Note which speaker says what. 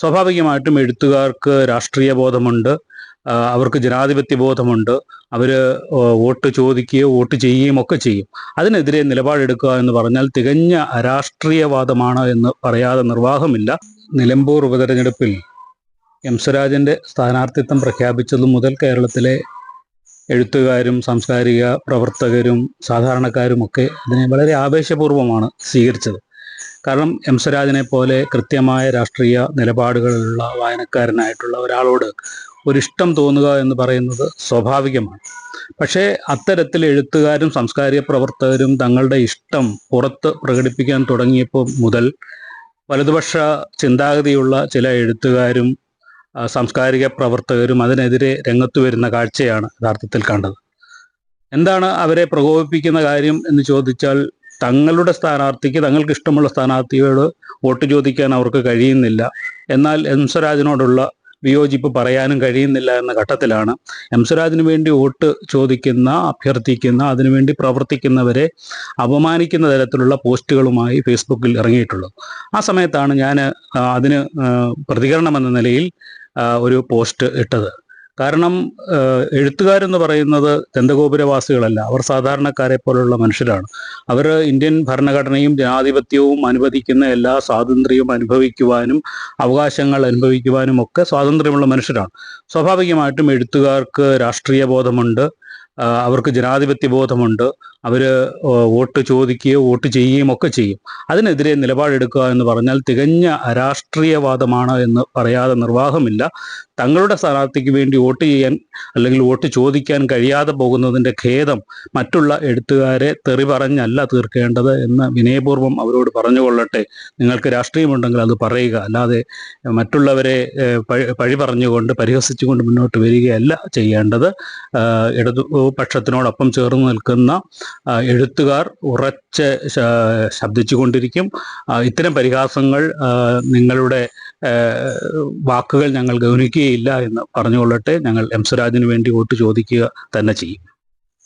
Speaker 1: സ്വാഭാവികമായിട്ടും എഴുത്തുകാർക്ക് രാഷ്ട്രീയ ബോധമുണ്ട്, അവർക്ക് ജനാധിപത്യ ബോധമുണ്ട്. അവർ വോട്ട് ചോദിക്കുകയോ വോട്ട് ചെയ്യുകയും ഒക്കെ ചെയ്യും. അതിനെതിരെ നിലപാടെടുക്കുക എന്ന് പറഞ്ഞാൽ തികഞ്ഞ അരാഷ്ട്രീയവാദമാണ് എന്ന് പറയാതെ നിർവാഹമില്ല. നിലമ്പൂർ ഉപതെരഞ്ഞെടുപ്പിൽ എം സ്വരാജിൻ്റെ സ്ഥാനാർത്ഥിത്വം പ്രഖ്യാപിച്ചതു മുതൽ കേരളത്തിലെ എഴുത്തുകാരും സാംസ്കാരിക പ്രവർത്തകരും സാധാരണക്കാരുമൊക്കെ ഇതിനെ വളരെ ആവേശപൂർവ്വമാണ് സ്വീകരിച്ചത്. കാരണം എം സ്വരാജിനെ പോലെ കൃത്യമായ രാഷ്ട്രീയ നിലപാടുകളുള്ള വായനക്കാരനായിട്ടുള്ള ഒരാളോട് ഒരിഷ്ടം തോന്നുക എന്ന് പറയുന്നത് സ്വാഭാവികമാണ്. പക്ഷേ അത്തരത്തിൽ എഴുത്തുകാരും സാംസ്കാരിക പ്രവർത്തകരും തങ്ങളുടെ ഇഷ്ടം പുറത്ത് പ്രകടിപ്പിക്കാൻ തുടങ്ങിയപ്പോൾ മുതൽ വലതുപക്ഷ ചിന്താഗതിയുള്ള ചില എഴുത്തുകാരും സാംസ്കാരിക പ്രവർത്തകരും അതിനെതിരെ രംഗത്ത് വരുന്ന കാഴ്ചയാണ് യഥാർത്ഥത്തിൽ കണ്ടത്. എന്താണ് അവരെ പ്രകോപിപ്പിക്കുന്ന കാര്യം എന്ന് ചോദിച്ചാൽ, തങ്ങളുടെ സ്ഥാനാർത്ഥിക്ക് തങ്ങൾക്ക് ഇഷ്ടമുള്ള സ്ഥാനാർത്ഥിയോട് വോട്ട് ചോദിക്കാൻ അവർക്ക് കഴിയുന്നില്ല, എന്നാൽ എം സ്വരാജിനോടുള്ള വിയോജിപ്പ് പറയാനും കഴിയുന്നില്ല എന്ന ഘട്ടത്തിലാണ് എം സ്വരാജിന് വേണ്ടി വോട്ട് ചോദിക്കുന്ന, അഭ്യർത്ഥിക്കുന്ന, അതിനുവേണ്ടി പ്രവർത്തിക്കുന്നവരെ അപമാനിക്കുന്ന തരത്തിലുള്ള പോസ്റ്റുകളുമായി ഫേസ്ബുക്കിൽ ഇറങ്ങിയിട്ടുള്ളത്. ആ സമയത്താണ് ഞാൻ അതിന് പ്രതികരണമെന്ന നിലയിൽ ഒരു പോസ്റ്റ് ഇട്ടത്. കാരണം എഴുത്തുകാരെന്ന് പറയുന്നത് ദന്തഗോപുരവാസികളല്ല, അവർ സാധാരണക്കാരെ പോലുള്ള മനുഷ്യരാണ്. അവർ ഇന്ത്യൻ ഭരണഘടനയും ജനാധിപത്യവും അനുവദിക്കുന്ന എല്ലാ സ്വാതന്ത്ര്യവും അനുഭവിക്കുവാനും അവകാശങ്ങൾ അനുഭവിക്കുവാനും ഒക്കെ സ്വാതന്ത്ര്യമുള്ള മനുഷ്യരാണ്. സ്വാഭാവികമായിട്ടും എഴുത്തുകാർക്ക് രാഷ്ട്രീയ ബോധമുണ്ട്, അവർക്ക് ജനാധിപത്യ ബോധമുണ്ട്. അവർ വോട്ട് ചോദിക്കുകയോ വോട്ട് ചെയ്യുകയും ഒക്കെ ചെയ്യും. അതിനെതിരെ നിലപാടെടുക്കുക എന്ന് പറഞ്ഞാൽ തികഞ്ഞ അരാഷ്ട്രീയവാദമാണ് എന്ന് പറയാതെ നിർവാഹമില്ല. തങ്ങളുടെ സ്ഥാനാർത്ഥിക്ക് വേണ്ടി വോട്ട് ചെയ്യാൻ അല്ലെങ്കിൽ വോട്ട് ചോദിക്കാൻ കഴിയാതെ പോകുന്നതിൻ്റെ ഖേദം മറ്റുള്ള എഴുത്തുകാരെ തെറി പറഞ്ഞല്ല തീർക്കേണ്ടത് എന്ന് വിനയപൂർവ്വം അവരോട് പറഞ്ഞുകൊള്ളട്ടെ. നിങ്ങൾക്ക് രാഷ്ട്രീയമുണ്ടെങ്കിൽ അത് പറയുക, അല്ലാതെ മറ്റുള്ളവരെ പഴി പറഞ്ഞുകൊണ്ട് പരിഹസിച്ചുകൊണ്ട് മുന്നോട്ട് വരികയല്ല ചെയ്യേണ്ടത്. ഇടതുപക്ഷത്തിനോടൊപ്പം ചേർന്ന് നിൽക്കുന്ന എഴുത്തുകാർ ഉറച്ച് ശബ്ദിച്ചു കൊണ്ടിരിക്കും. ഇത്തരം പരിഹാസങ്ങൾ, നിങ്ങളുടെ വാക്കുകൾ ഞങ്ങൾ ഗൗനിക്കുകയില്ല എന്ന് പറഞ്ഞുകൊള്ളട്ടെ. ഞങ്ങൾ എം സ്വരാജിന് വേണ്ടി വോട്ട് ചോദിക്കുക തന്നെ ചെയ്യും.